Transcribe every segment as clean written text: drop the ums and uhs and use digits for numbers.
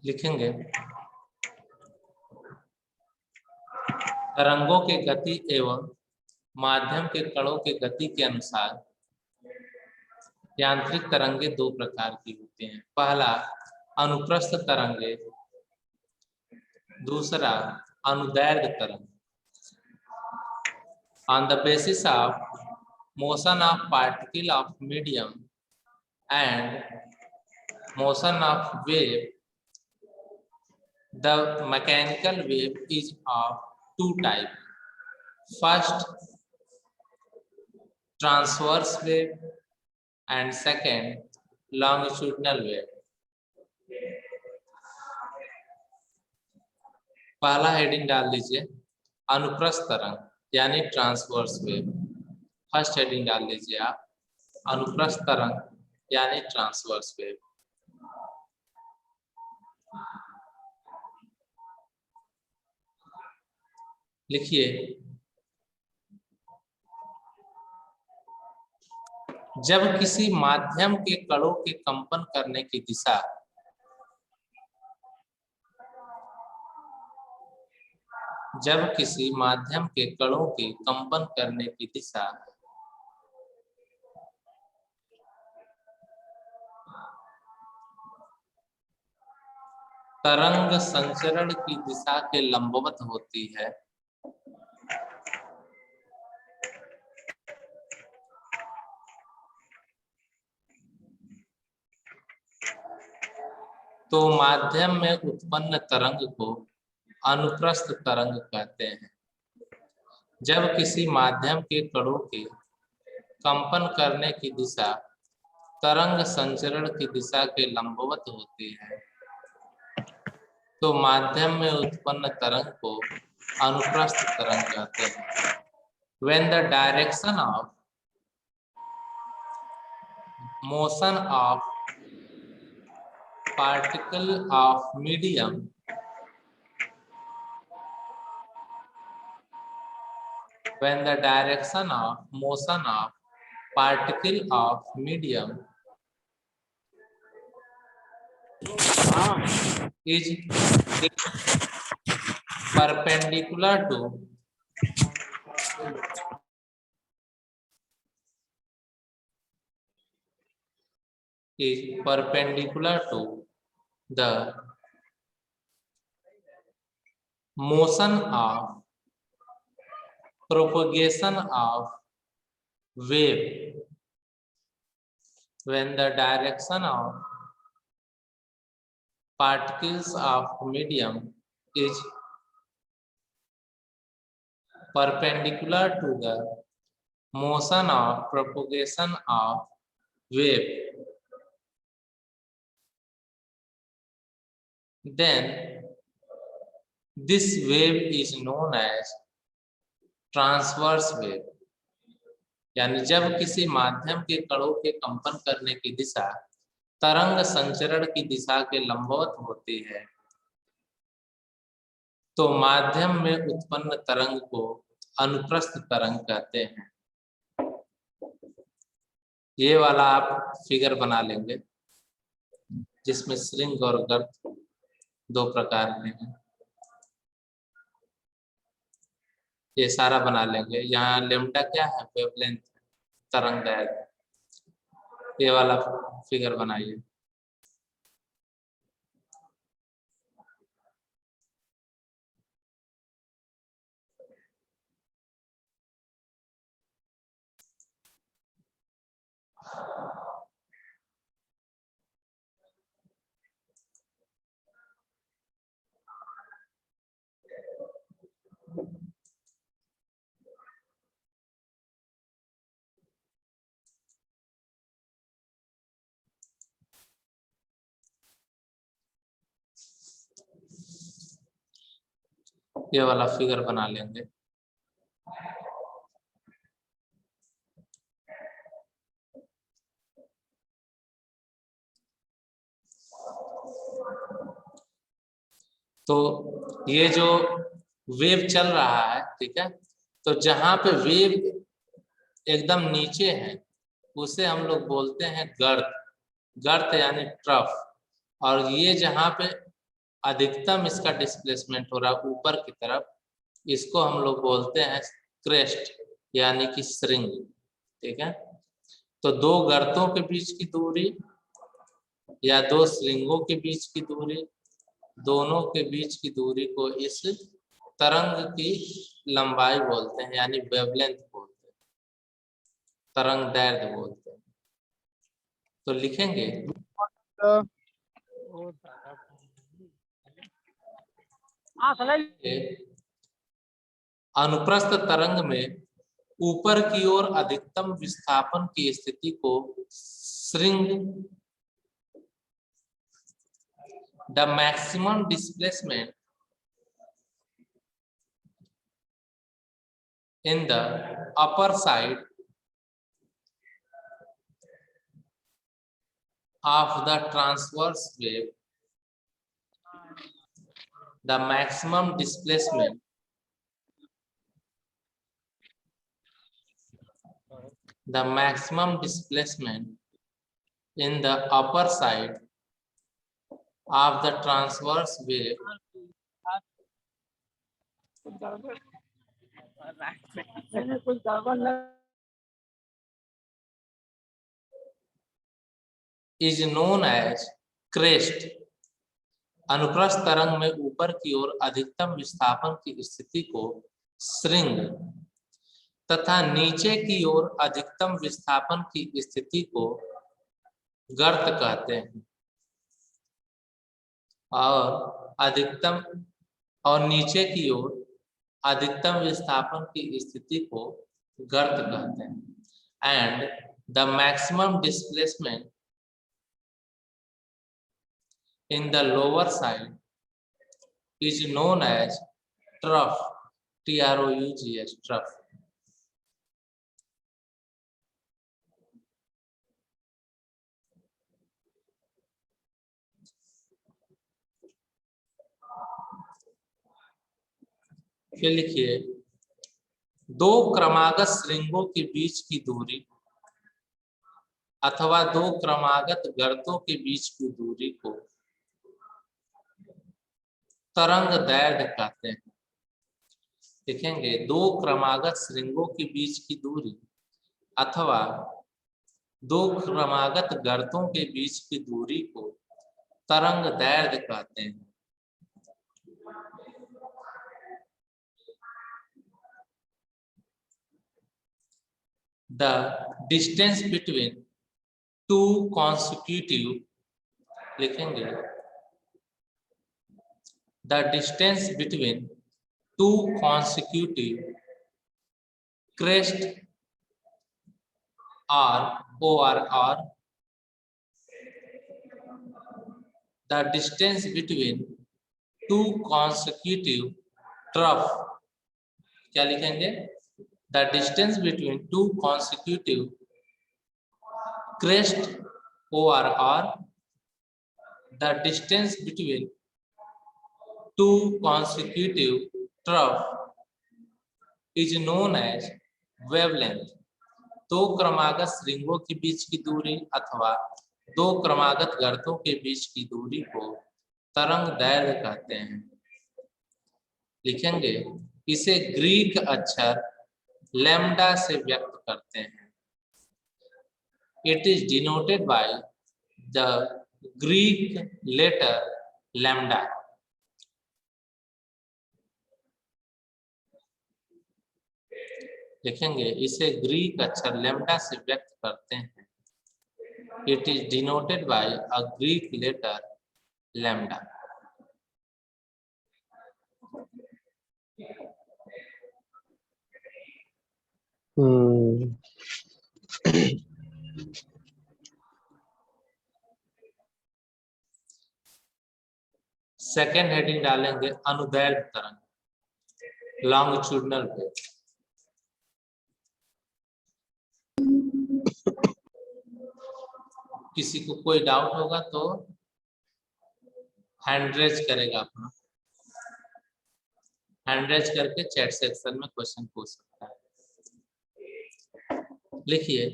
लिखेंगे तरंगों के गति एवं माध्यम के कणों के गति के अनुसार यांत्रिक तरंगे दो प्रकार की होती हैं। पहला अनुप्रस्थ तरंगे, दूसरा अनुदैर्घ्य तरंग। On the basis of motion of particle of medium and motion of wave, the mechanical wave is of two types. First, transverse wave and second, longitudinal wave. पहला हेडिंग डाल दीजिए अनुप्रस्थ तरंग यानी ट्रांसवर्स वेव। फर्स्ट हेडिंग डाल दीजिए आप अनुप्रस्थ तरंग यानी ट्रांसवर्स वेव। लिखिए जब किसी माध्यम के कणों के कंपन करने की दिशा तरंग संचरण की दिशा के लंबवत होती है तो माध्यम में उत्पन्न तरंग को अनुप्रस्थ तरंग कहते हैं। जब किसी माध्यम के कणों के कंपन करने की दिशा तरंग संचरण की दिशा के लंबवत होती है तो माध्यम में उत्पन्न तरंग को अनुप्रस्थ तरंग कहते हैं। When the direction of motion of particle of medium when the direction of motion of particle of medium is perpendicular to the motion of propagation of wave, when the direction of particles of medium is perpendicular to the motion of propagation of wave, then this wave is known as transverse wave। यानी जब किसी माध्यम के कणों के कंपन करने की दिशा तरंग संचरण की दिशा के लंबवत होती है तो माध्यम में उत्पन्न तरंग को अनुप्रस्थ तरंग कहते हैं। ये वाला आप फिगर बना लेंगे जिसमें श्रृंग और गर्त दो प्रकार के हैं। ये सारा बना लेंगे। यहाँ लेम्डा क्या है? वेवलेंथ, तरंग दैर्घ्य। ये वाला फिगर बनाइए। ये वाला फिगर बना लेंगे। तो ये जो वेव चल रहा है, ठीक है, तो जहां पे वेव एकदम नीचे है उसे हम लोग बोलते हैं गर्त। गर्त यानी ट्रफ। और ये जहां पे अधिकतम इसका डिस्प्लेसमेंट हो रहा है ऊपर की तरफ, इसको हम लोग बोलते हैं क्रेस्ट यानी कि श्रिंग। ठीक है, तो दो गर्तों के बीच की दूरी या दो श्रृंगों के बीच की दूरी, दोनों के बीच की दूरी को इस तरंग की लंबाई बोलते हैं, यानी वेवलेंथ बोलते हैं, तरंग दैर्ध्य बोलते हैं। तो लिखेंगे अनुप्रस्थ तरंग में ऊपर की ओर अधिकतम विस्थापन की स्थिति को श्रिंग, the maximum displacement in the upper side of the transverse wave, the maximum displacement in the upper side of the transverse wave is known as crest। अनुप्रस्थ तरंग में ऊपर की ओर अधिकतम विस्थापन की स्थिति को श्रिंग तथा नीचे की ओर अधिकतम विस्थापन की स्थिति को गर्त कहते हैं, और नीचे की ओर अधिकतम विस्थापन की स्थिति को गर्त कहते हैं। And the maximum displacement in the lower side is known as trough, TROUGH, trough. फिर लिखिए दो क्रमागत श्रृंगों के बीच की दूरी अथवा दो क्रमागत गर्तों के बीच की दूरी को तरंग दैर्ध्य कहते हैं। लिखेंगे दो क्रमागत श्रृंगों के बीच की दूरी अथवा दो क्रमागत गर्तों के बीच की दूरी को तरंग दैर्ध्य कहते हैं। The distance between two consecutive, लिखेंगे the distance between two consecutive crest or the distance between two consecutive trough, क्या लिखेंगे the distance between two consecutive crest or the distance between two consecutive trough is known as wavelength। दो क्रमागत श्रृंगों के बीच की दूरी अथवा दो क्रमागत गर्तों के बीच की दूरी को तरंग दैर्ध्य कहते हैं। लिखेंगे इसे ग्रीक अक्षर लैम्डा से व्यक्त करते हैं। It is denoted by the Greek letter lambda. लिखेंगे इसे ग्रीक अक्षर लैम्डा से व्यक्त करते हैं। It is denoted by a Greek letter lambda. Second heading डालेंगे अनुदैर्घ्य तरंग, लॉन्गिट्यूडनल वेव। किसी को कोई डाउट होगा तो हैंड रेज करेगा, अपना हैंड रेज करके चैट सेक्शन में क्वेश्चन पूछ सकता है। लिखिए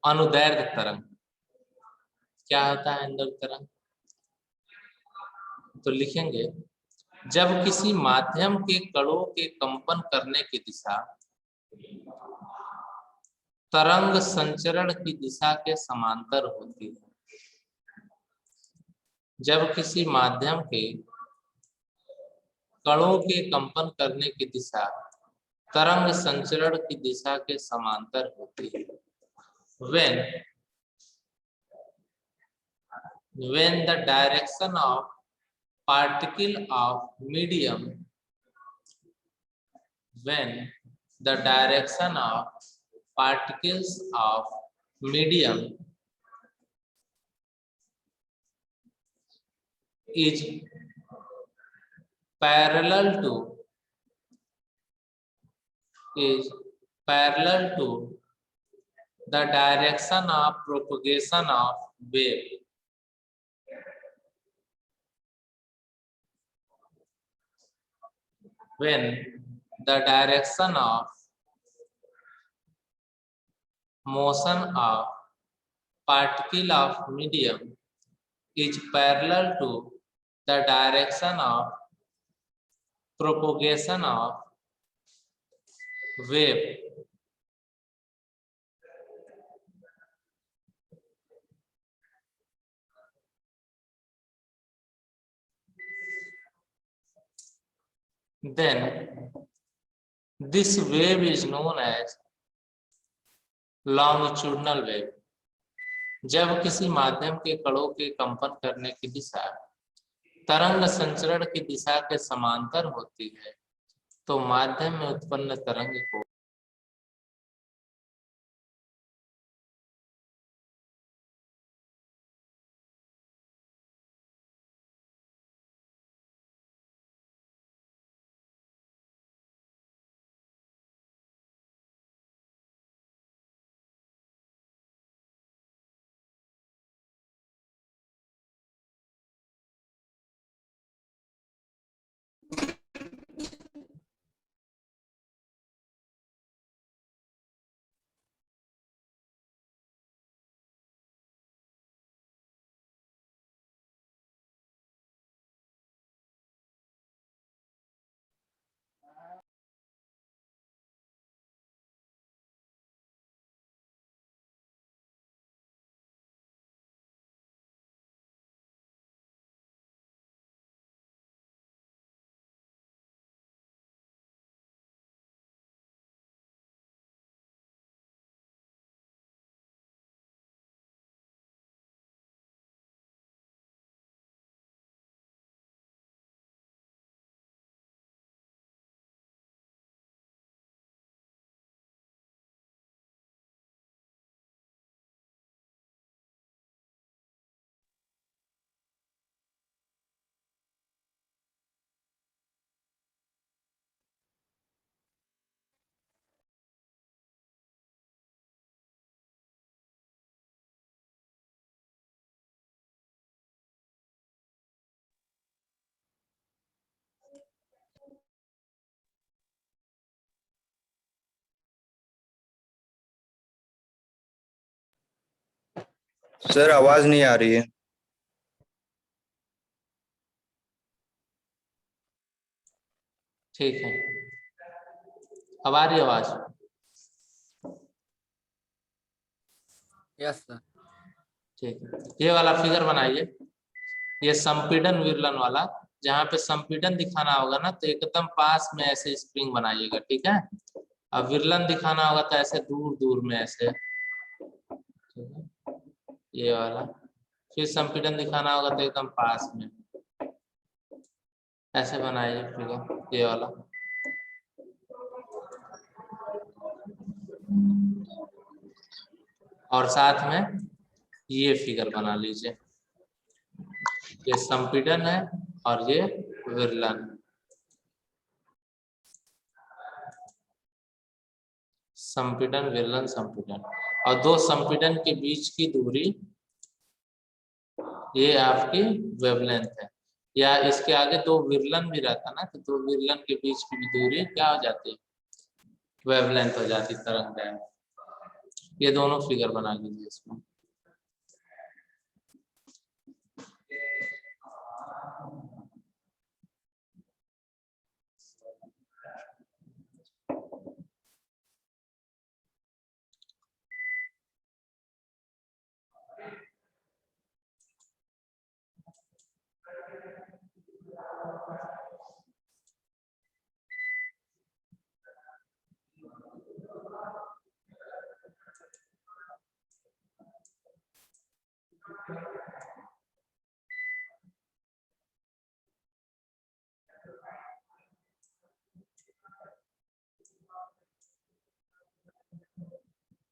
अनुदैर्घ्य तरंग क्या होता है। अनुदैर्घ्य तरंग तो लिखेंगे जब किसी माध्यम के कणों के कंपन करने की दिशा तरंग संचरण की दिशा के समांतर होती है। जब किसी माध्यम के कणों के कंपन करने की दिशा तरंग संचरण की दिशा के समांतर होती है। When the direction of particle of medium when the direction of particles of medium is parallel to the direction of propagation of wave. When the direction of motion of particle of medium is parallel to the direction of propagation of wave, then this wave is known as longitudinal wave. जब किसी माध्यम के कणों के कंपन करने की दिशा तरंग संचरण की दिशा के समांतर होती है तो माध्यम में उत्पन्न तरंग को सर आवाज नहीं आ रही है। ठीक है, अब आ रही आवाज? Yes sir. ठीक है, ये वाला फिगर बनाइए, ये संपीड़न विरलन वाला। जहाँ पे संपीड़न दिखाना होगा ना तो एकदम पास में ऐसे स्प्रिंग बनाइएगा, ठीक है। अब विरलन दिखाना होगा तो ऐसे दूर दूर में ऐसे, ठीक है, ये वाला। फिर संपीड़न दिखाना होगा तो एकदम पास में ऐसे बनाइए फिगर, ये वाला। और साथ में ये फिगर बना लीजिए, ये संपीड़न है और ये विरलन। संपीड़न विरलन संपीड़न, और दो संपीड़न के बीच की दूरी ये आपकी वेवलेंथ है। या इसके आगे दो विरलन भी रहता ना तो दो विरलन के बीच की भी दूरी क्या हो जाती है, वेवलेंथ हो जाती तरंग। ये दोनों फिगर बना लीजिए इसमें।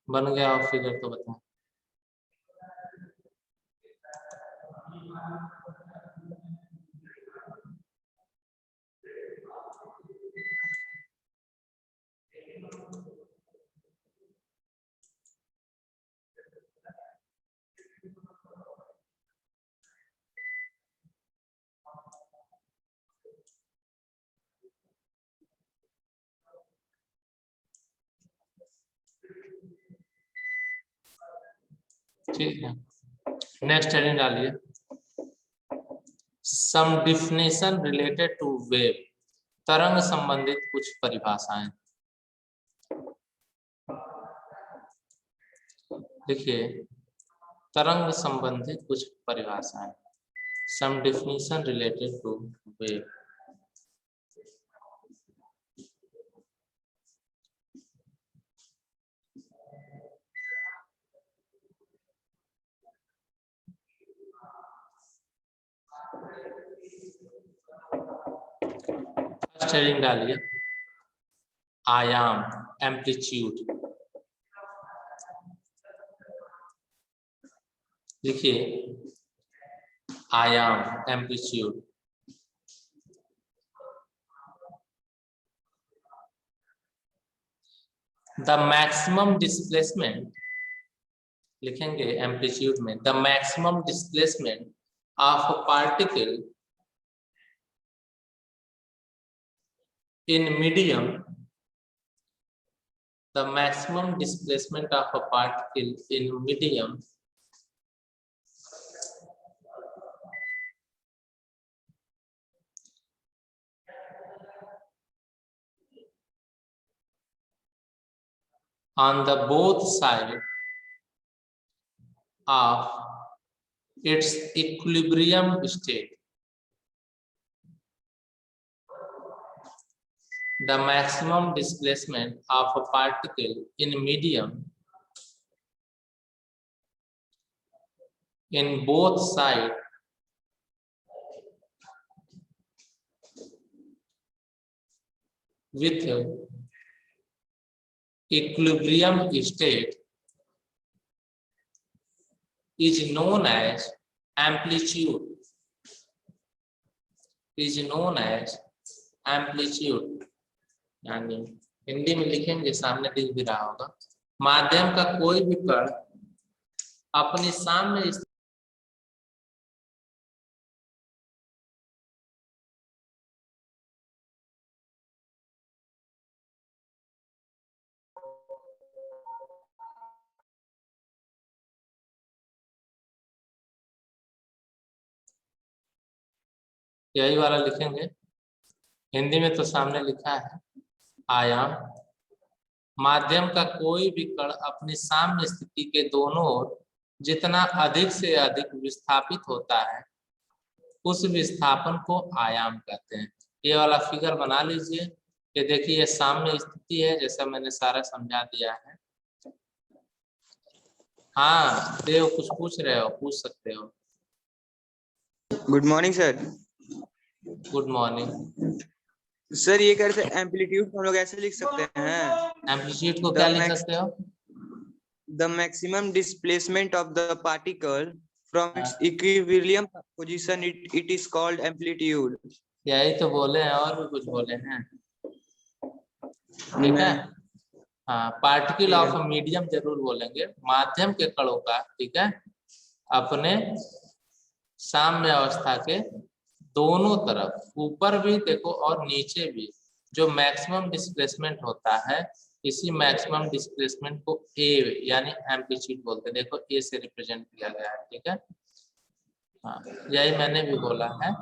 बन गया और फिगर तो बताओ। ठीक है, नेक्स्ट हेडिंग डालिए, some definition related to wave, तरंग संबंधित कुछ परिभाषाएं। देखिए, तरंग संबंधित कुछ परिभाषाएं, some definition related to wave. First heading डालिए, आयाम, एम्पलीट्यूड। देखिए, आयाम, एम्पलीट्यूड, द मैक्सिमम डिस्प्लेसमेंट, लिखेंगे एम्पलीट्यूड में, the maximum displacement of a particle in medium, the maximum displacement of a particle in medium on the both side of its equilibrium state. The maximum displacement of a particle in medium in both sides with equilibrium state is known as amplitude. Is known as amplitude. यानी हिंदी में लिखेंगे, सामने दिख भी रहा होगा, माध्यम का कोई भी कण अपने सामने यही वाला लिखेंगे, हिंदी में तो सामने लिखा है आयाम, माध्यम का कोई भी कण अपनी साम्य स्थिति के दोनों ओर जितना अधिक से अधिक विस्थापित होता है उस विस्थापन को आयाम कहते हैं। ये वाला फिगर बना लीजिए, ये देखिए ये साम्य स्थिति है, जैसा मैंने सारा समझा दिया है। हाँ देव, कुछ पूछ रहे हो, पूछ सकते हो। Good morning sir. Good morning sir, ये कहते हैं एम्पलीट्यूड को हम लोग ऐसे लिख सकते हैं, एम्पलीट्यूड को क्या लिख सकते हो? The maximum displacement of the particle from its equilibrium position, it is called amplitude. यही तो बोले हैं, और भी कुछ बोले हैं, ठीक है। हाँ, पार्टिकल ऑफ मीडियम जरूर बोलेंगे, माध्यम के कणों का, ठीक है, अपने साम्य अवस्था के दोनों तरफ, ऊपर भी देखो और नीचे भी, जो मैक्सिमम डिस्प्लेसमेंट होता है, इसी मैक्सिमम डिस्प्लेसमेंट को ए यानी एम्पलीट्यूड बोलते हैं। देखो ए से रिप्रेजेंट किया गया है, ठीक है। हाँ, यही मैंने भी बोला है,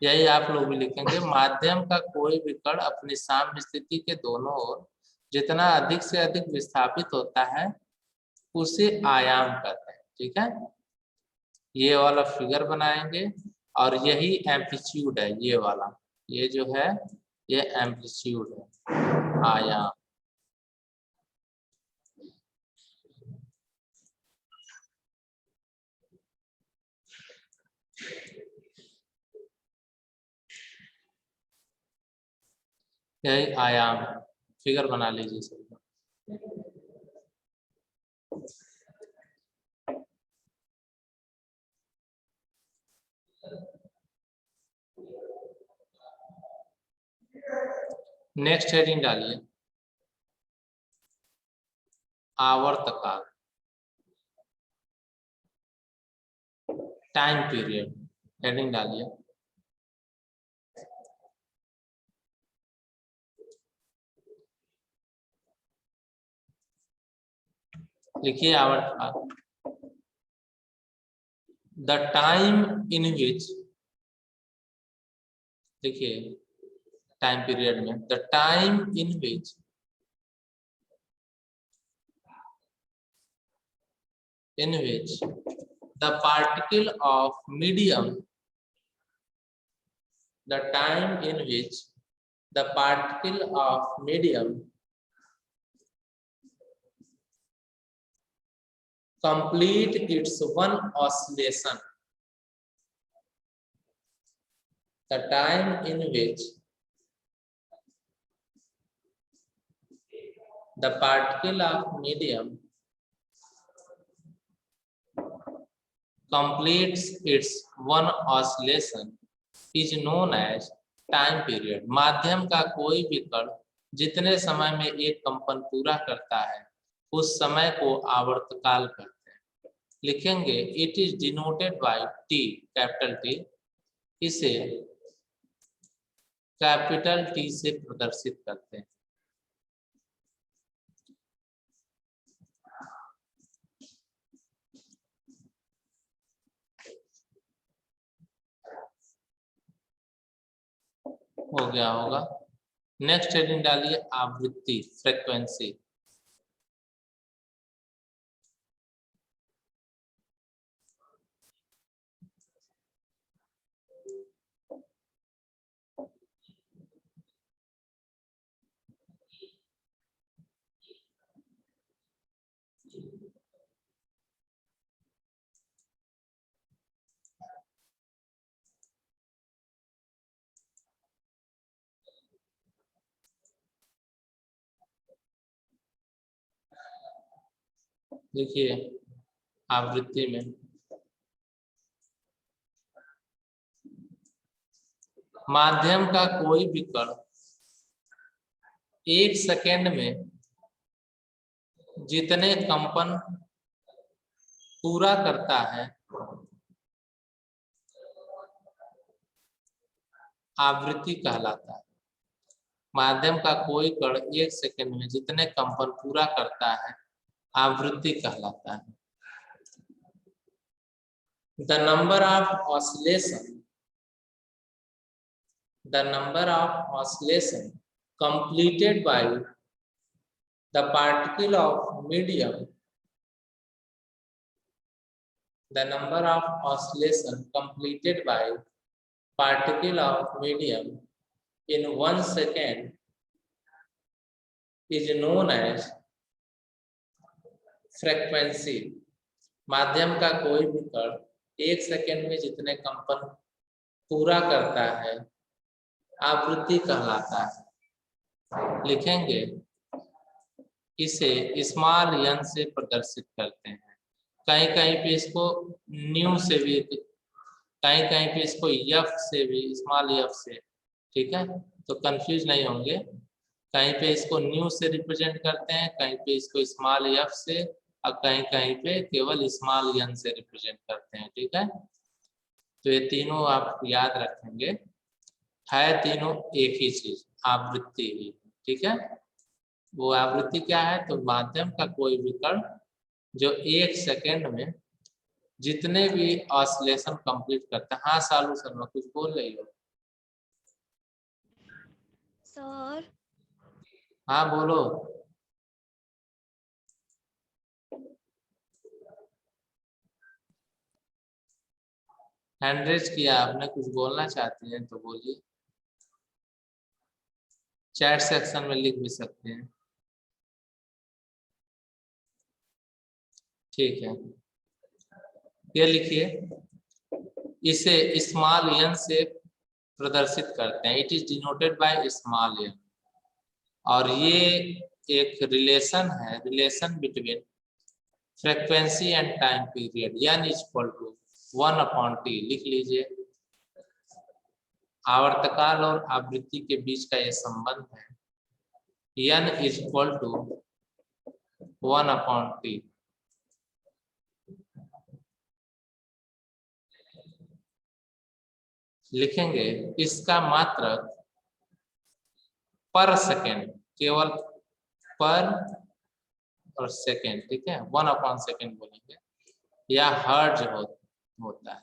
यही आप लोग भी लिखेंगे, माध्यम का कोई भी कण अपनी साम्य स्थिति के दोनों ओर जितना अधिक से अधिक विस्थापित होता है उसे आयाम कहते हैं, ठीक है। ये वाला फिगर बनाएंगे और यही एम्पलीट्यूड है, ये वाला, ये जो है ये एम्पलीट्यूड है, आयाम। यही आयाम है, फिगर बना लीजिए सभी। नेक्स्ट हेडिंग डालिए, आवर्तकाल, टाइम पीरियड, हेडिंग डालिए। लिखिए आवर्तकाल, द टाइम इन विच, देखिए टाइम पीरियड में, the time in which the particle of medium, the time in which the particle of medium complete its one oscillation, the time in which the particle of medium completes its one oscillation is known as time period। माध्यम का कोई भी कण जितने समय में एक कंपन पूरा करता है उस समय को आवर्तकाल कहते हैं। लिखेंगे it is denoted bye T, capital T, इसे कैपिटल टी से प्रदर्शित करते हैं। हो गया होगा। नेक्स्ट हेडिंग डालिए, आवृत्ति, फ्रीक्वेंसी। देखिए आवृत्ति में माध्यम का कोई भी कण 1 सेकेंड में जितने कंपन पूरा करता है आवृत्ति कहलाता है। माध्यम का कोई कण 1 सेकेंड में जितने कंपन पूरा करता है आवृत्ति कहलाता है। The number of oscillation completed by the particle of medium, the number of oscillation completed by particle of medium in 1 second is known as frequency। माध्यम का कोई भी कण 1 सेकेंड में जितने कंपन पूरा करता है आवृत्ति कहलाता है। लिखेंगे इसे स्मॉल एन से प्रदर्शित करते हैं। कहीं कहीं पे इसको न्यू से भी, कहीं कहीं पे इसको एफ से भी, स्मॉल एफ से, ठीक है, तो कंफ्यूज नहीं होंगे। कहीं पे इसको न्यू से रिप्रेजेंट करते हैं, कहीं पे इसको स्मॉल एफ से, और कहीं कहीं पे केवल स्मॉल एन से रिप्रेजेंट करते हैं, ठीक है। तो ये तीनों आप याद रखेंगे, है तीनों एक ही चीज, आवृत्ति ही, ठीक है। वो आवृत्ति क्या है, तो माध्यम का कोई भी कण जो 1 सेकेंड में जितने भी ऑसिलेशन कंप्लीट करता है। हाँ सालू शर्मा कुछ बोल रही हो? सर हाँ बोलो। हैंड रेज किया आपने, कुछ बोलना चाहती हैं तो बोलिए, चैट सेक्शन में लिख भी सकते हैं, ठीक है। ये लिखिए, इसे स्मॉल एन से प्रदर्शित करते हैं। It is denoted by small n. और ये एक रिलेशन है, relation between frequency and time period, n equal to 1/t लिख लीजिए। आवर्तकाल और आवृत्ति के बीच का ये संबंध है, n इक्वल टू 1/t। लिखेंगे इसका मात्रक पर सेकेंड, केवल पर और सेकेंड, ठीक है, 1/सेकेंड बोलेंगे, या हर्ज होता है।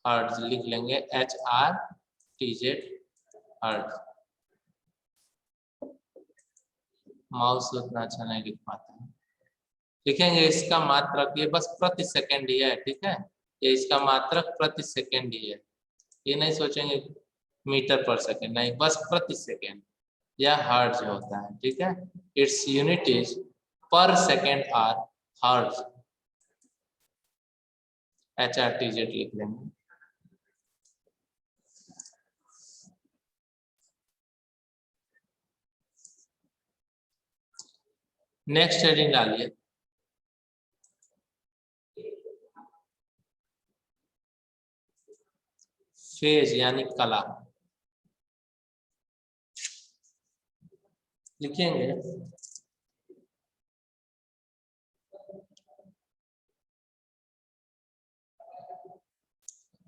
हर्ज लिख लेंगे, HRTZ हर्ज। माउस उतना अच्छा नहीं लिख पाता है। लिखेंगे इसका मात्रक, ये बस प्रति सेकेंड ही है, ठीक है, ये इसका मात्रक प्रति सेकेंड ही है। ये नहीं सोचेंगे मीटर पर सेकेंड, नहीं, बस प्रति सेकेंड या हर्ज होता है, ठीक है। इट्स यूनिट इज पर सेकेंड आर हर्ज, HRTZ लिख लेंगे। नेक्स्ट हेडिंग डालिए, फेज यानी कला। लिखेंगे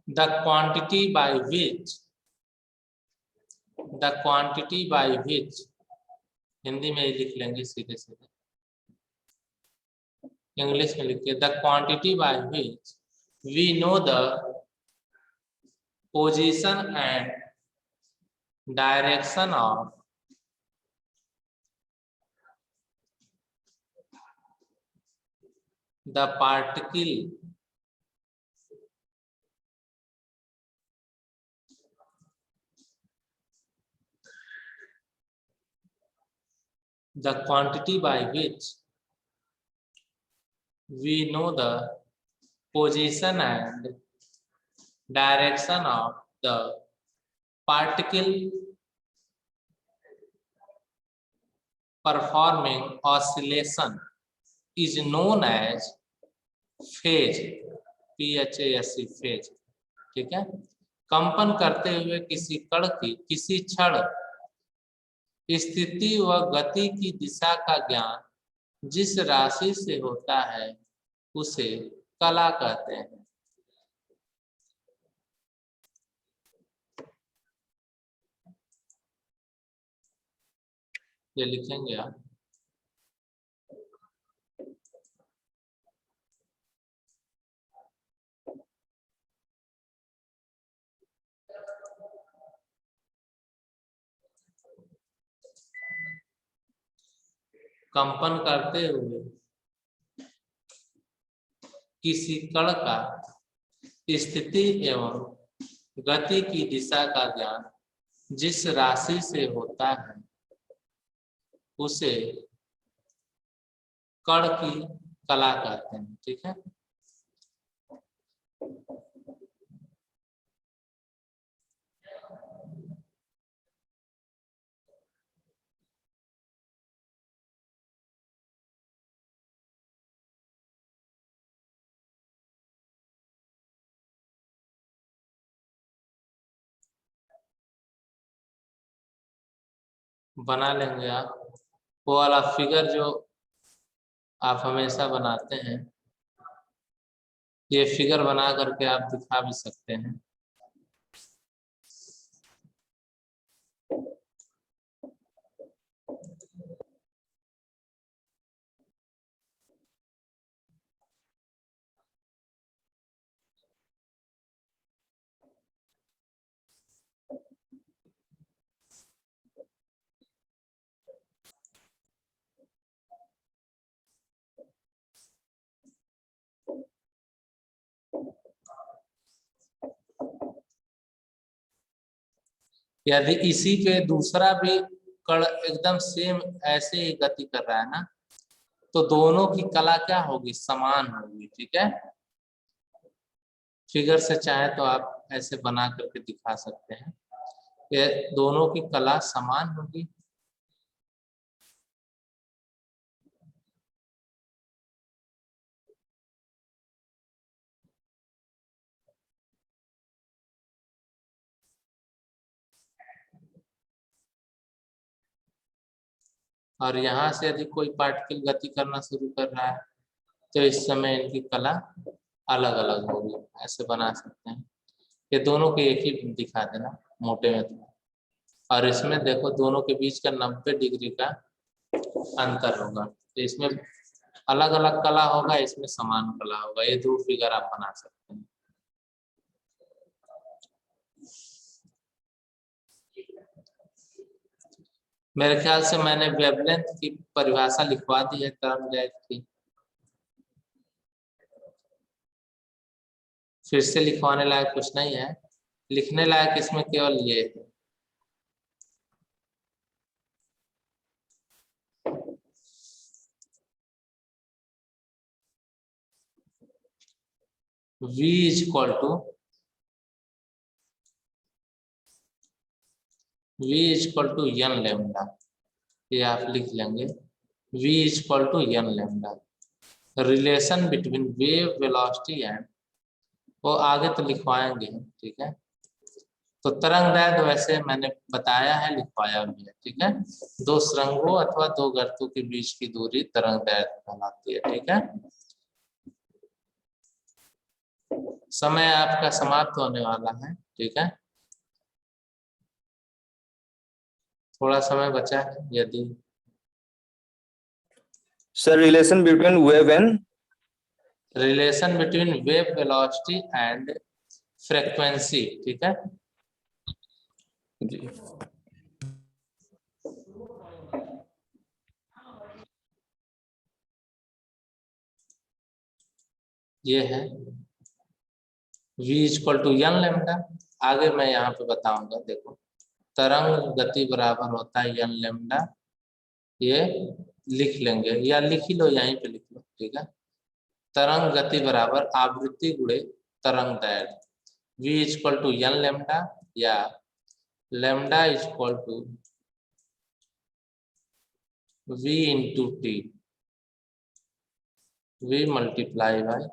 the quantity by which Hindi में ही लिख लेंगे सीधे सीधे, इंग्लिश में लिखिए, the quantity by which we know the position and direction of the particle by which we know the position and direction of the particle performing oscillation is known as phase, PHASE phase, ठीक है। कंपन करते हुए किसी कण की किसी क्षण स्थिति व गति की दिशा का ज्ञान जिस राशि से होता है उसे कला कहते हैं। ये लिखेंगे आप, कंपन करते हुए किसी कण का स्थिति एवं गति की दिशा का ज्ञान जिस राशि से होता है उसे कण की कला कहते हैं, ठीक है। बना लेंगे आप वो वाला फिगर जो आप हमेशा बनाते हैं, ये फिगर बना करके आप दिखा भी सकते हैं। यदि इसी पे दूसरा भी कण एकदम सेम ऐसे ही गति कर रहा है ना, तो दोनों की कला क्या होगी, समान होगी, ठीक है। फिगर से चाहे तो आप ऐसे बना करके दिखा सकते हैं। ये दोनों की कला समान होगी। और यहाँ से यदि कोई पार्टिकल गति करना शुरू कर रहा है तो इस समय इनकी कला अलग अलग होगी। ऐसे बना सकते हैं। ये दोनों के एक ही दिखा देना मोटे में तो। और इसमें देखो दोनों के बीच का 90 डिग्री का अंतर होगा। तो इसमें अलग अलग कला होगा, इसमें समान कला होगा। ये दो फिगर आप बना सकते हैं। मेरे ख्याल से मैंने वेवलेंथ की परिभाषा लिखवा दी है तरंगदैर्घ्य की। फिर से लिखवाने लायक कुछ नहीं है, लिखने लायक इसमें केवल ये है। V is equal to n lambda. ये आप लिख लेंगे, V is equal to n lambda. Relation between wave velocity and, वो आगे तो लिखवाएंगे, ठीक है। तो तरंगदैर्घ्य वैसे मैंने बताया है, लिखवाया भी है, ठीक है। दो सुरंगों अथवा दो गर्तों के बीच की दूरी तरंगदैर्घ्य कहलाती है, ठीक है। समय आपका समाप्त होने वाला है, ठीक है। थोड़ा समय बचा है। यदि sir relation between wave and relation between wave velocity and frequency, ठीक है। जी ये है v equal to n lambda. आगे मैं यहाँ पे बताऊंगा। देखो तरंग गति बराबर होता है n लैम्डा। ये लिख लेंगे या लिख ही लो, यहीं पे लिख लो, ठीक है। तरंग गति बराबर आवृत्ति गुणे तरंग दैर्घ्य, v equal to n lambda या lambda equal to v into T, v multiply bye